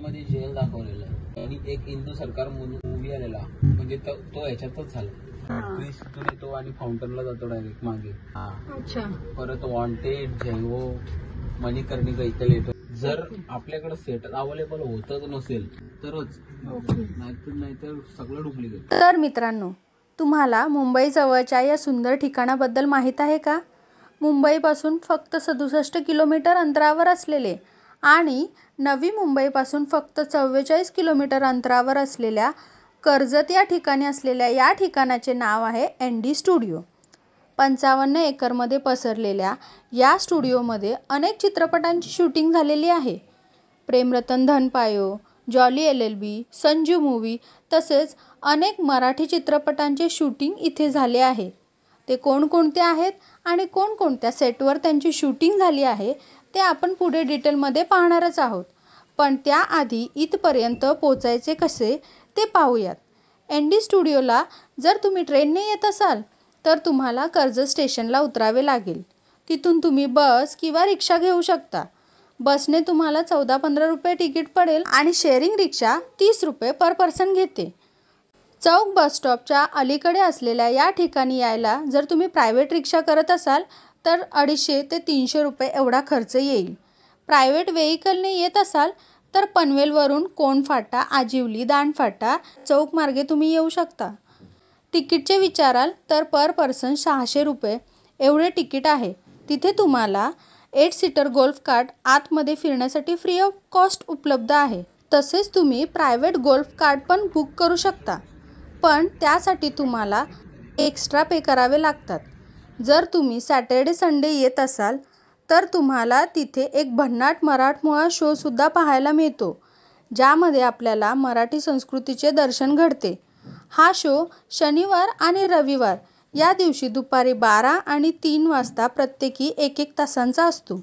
त्याच्यामध्ये जेल दाखवलेलं आहे आणि एक हिंदू सरकार मूवी आलेला म्हणजे तो याच्यातच झाला। क्रिस तो आणि फाउंटनला जातो डायरेक्ट मागे। अच्छा, परत वॉन्टेड, जयहो, मणिकर्णिका इथे येतो। जर आपल्याकडे सेट अवेलेबल होतच नसेल तरच, नाहीतर सगळं डुप्लिकेट। तर मित्रांनो, तुम्हाला मुंबई जवळच्या या सुंदर ठिकाणाबद्दल माहीत आहे का? मुंबईपासून फक्त 67 किलोमीटर अंतरावर असलेले आणि नवी मुंबईपासून फक्त 44 किलोमीटर अंतरावर असलेल्या कर्जत या ठिकाणी असलेल्या या ठिकाणाचे नाव आहे ND स्टुडिओ। 55 एकरमध्ये पसरलेल्या या स्टुडिओमध्ये अनेक चित्रपटांची शूटिंग झालेली आहे। प्रेमरतन धन पायो, जॉली LLB, संजू मूवी तसेच अनेक मराठी चित्रपटांचे शूटिंग इथे झाले आहे। ते कोणकोणते आहेत आणि कोणकोणत्या सेटवर त्यांची शूटिंग झाली आहे ते आपण पुढे डिटेलमध्ये पाहणारच आहोत। पण त्याआधी इथपर्यंत पोचायचे कसे ते पाहूयात। ND स्टुडिओला जर तुम्ही ट्रेनने येत असाल तर तुम्हाला कर्जत स्टेशनला उतरावे लागेल। तिथून तुम्ही बस किंवा रिक्षा घेऊ शकता। बसने तुम्हाला 14-15 रुपये तिकीट पडेल आणि शेअरिंग रिक्षा 30 रुपये पर पर्सन घेते। चौक बस स्टॉपच्या अलीकडे असलेल्या या ठिकाणी यायला जर तुम्ही प्रायव्हेट रिक्षा करत असाल तर 250 ते 300 रुपये एवढा खर्च येईल। प्रायव्हेट व्हेकलने येत असाल तर पनवेलवरून कोंडफाटा, आजिवली, दांडफाटा चौक मार्गे तुम्ही येऊ शकता। तिकीटचे विचाराल तर पर पर्सन 600 रुपये एवढे तिकीट आहे। तिथे तुम्हाला 8 सीटर गोल्फ कार्ट आतमध्ये फिरण्यासाठी फ्री ऑफ कॉस्ट उपलब्ध आहे। तसेच तुम्ही प्रायव्हेट गोल्फ कार्ट पण बुक करू शकता, पण त्यासाठी तुम्हाला एक्स्ट्रा पे करावे लागतात। जर तुम्ही सॅटर्डे संडे येत असाल तर तुम्हाला तिथे एक भन्नाट मराठमोळा शो सुद्धा पाहायला मिळतो, ज्यामध्ये आपल्याला मराठी संस्कृतीचे दर्शन घडते। हा शो शनिवार आणि रविवार या दिवशी दुपारी 12 आणि 3 वाजता प्रत्येकी 1-1 तासांचा असतो।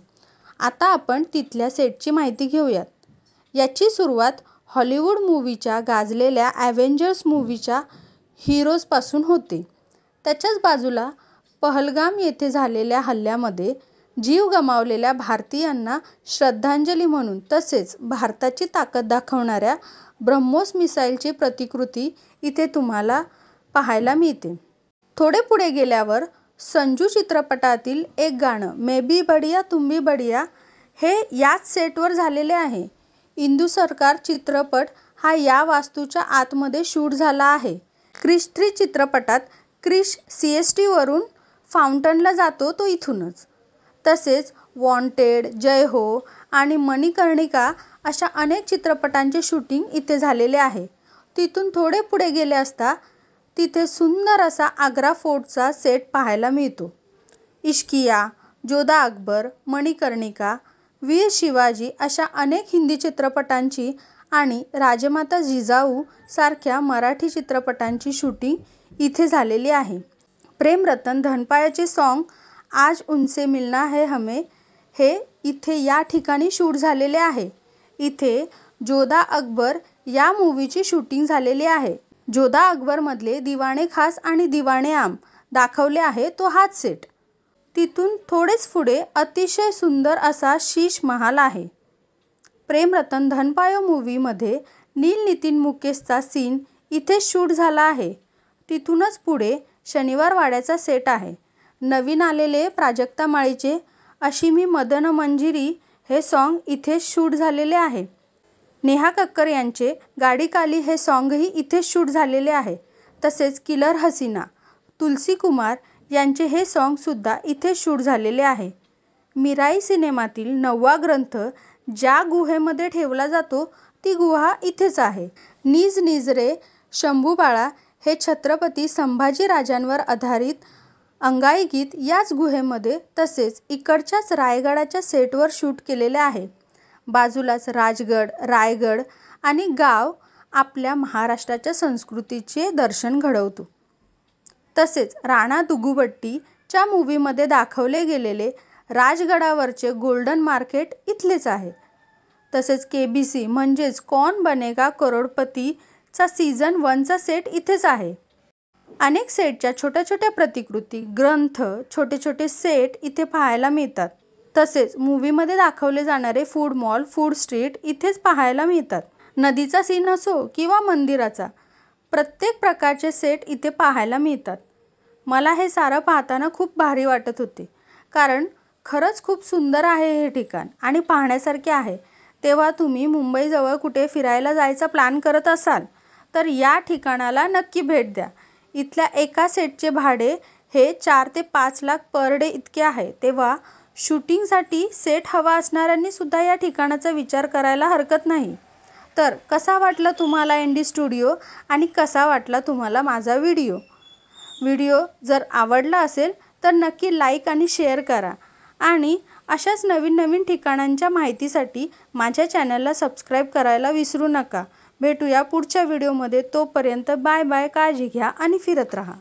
आता आपण तिथल्या सेटची माहिती घेऊयात। याची सुरुवात हॉलिवूड मूव्हीच्या गाजलेल्या अव्हेंजर्स मूव्हीच्या हिरोजपासून होते। त्याच्याच बाजूला पहलगाम येथे झालेल्या हल्ल्यामध्ये जीव गमावलेल्या भारतीयांना श्रद्धांजली म्हणून तसेच भारताची ताकद दाखवणाऱ्या ब्रह्मोस मिसाईलची प्रतिकृती इथे तुम्हाला पाहायला मिळते। थोडे पुढे गेल्यावर संजू चित्रपटातील एक गाणं मैं भी बढिया तुम भी बढिया हे याच सेटवर झालेले आहे। हिंदू सरकार चित्रपट हा या वास्तूच्या आतमध्ये शूट झाला आहे। क्रिश 3 चित्रपटात क्रिश CST वरून फाउंटनला जातो तो इथूनच। तसेच वॉन्टेड, जयहो आणि मणिकर्णिका अशा अनेक चित्रपटांचे शूटिंग इथे झालेले आहे। तिथून थोडे पुढे गेले असता तिथे सुंदर असा आग्रा फोर्टचा सेट पाहायला मिळतो। इश्किया, जोधा अकबर, मणिकर्णिका, वीर शिवाजी अशा अनेक हिंदी चित्रपटांची आणि राजमाता जिजाऊ सारख्या मराठी चित्रपटांची शूटिंग इथे झालेली आहे। प्रेमरतन धनपायाचे सॉन्ग आज उनसे मिलना है हमें हे इथे या ठिकाणी शूट झालेले आहे। इथे जोधा अकबर या मूव्हीची शूटिंग झालेली आहे। जोधा अकबर मधले दिवाणे खास आणि दिवाणे आम दाखवले आहे तो हाच सेट। तिथून थोडेच पुढे अतिशय सुंदर असा शीश महाल आहे। प्रेमरतन धनपायो मूव्हीमध्ये नील नितीन मुकेशचा सीन इथे शूट झाला आहे। तिथूनच पुढे शनिवार वाड्याचा सेट आहे। नवीन आलेले प्राजक्ता माळीचे अशी मदन मंजिरी हे सॉन्ग इथे शूट झालेले आहे। नेहा कक्कर यांचे गाडी काली हे सॉन्गही इथे शूट झालेले आहे। तसेच किलर हसीना, तुलसी कुमार यांचे हे सॉन्ग सुद्धा इथे शूट झालेले आहे। मिराई सिनेमातील 9वा ग्रंथ ज्या गुहेमध्ये ठेवला जातो ती गुहा इथेच आहे। निज निज रे शंभू बाळा हे छत्रपती संभाजी राजांवर आधारित अंगाई गीत याच गुहेमध्ये तसेच इकडच्याच रायगडाच्या सेटवर शूट केलेले आहे। बाजूलाच राजगड, रायगड आणि गाव आपल्या महाराष्ट्राच्या संस्कृतीचे दर्शन घडवतो। तसेच राणा दुगुबट्टी च्या मूव्हीमध्ये दाखवले गेलेले राजगडावरचे गोल्डन मार्केट इथलेच आहे। तसेच KBC म्हणजेच कौन बनेगा करोडपती चा सीझन 1 चा सेट इथेच आहे। अनेक सेटच्या छोट्या छोट्या प्रतिकृती, ग्रंथ, छोटे छोटे सेट इथे पाहायला मिळतात। तसेच मूवीमध्ये दाखवले जाणारे फूड मॉल, फूड स्ट्रीट इथेच पाहायला मिळतात. नदीचा सीन असो किंवा मंदिराचा, प्रत्येक प्रकारचे सेट इथे पाहायला मिळतात. मला हे सारं पाहताना खूप भारी वाटत होते, कारण खरंच खूप सुंदर आहे हे ठिकाण आणि पाहण्यासारखे आहे. तेव्हा तुम्ही मुंबईजवळ कुठे फिरायला जायचा प्लॅन करत असाल तर या ठिकाणाला नक्की भेट द्या. इथल्या एका सेटचे भाडे हे 4 ते 5 लाख पर डे इतके आहे. तेव्हा शूटिंगसाठी सेट हवा असणाऱ्यांनी सुद्धा या ठिकाणाचा विचार करायला हरकत नाही. तर कसा वाटला तुम्हाला ND स्टुडिओ आणि कसा वाटला तुम्हाला माझा व्हिडिओ? व्हिडिओ जर आवडला असेल तर नक्की लाईक आणि शेअर करा आणि अशाच नवीन नवीन ठिकाणांच्या माहितीसाठी माझ्या चॅनलला सबस्क्राईब करायला विसरू नका. भेटूया पुढच्या व्हिडिओमध्ये. तोपर्यंत बाय बाय. काळजी घ्या आणि फिरत राहा.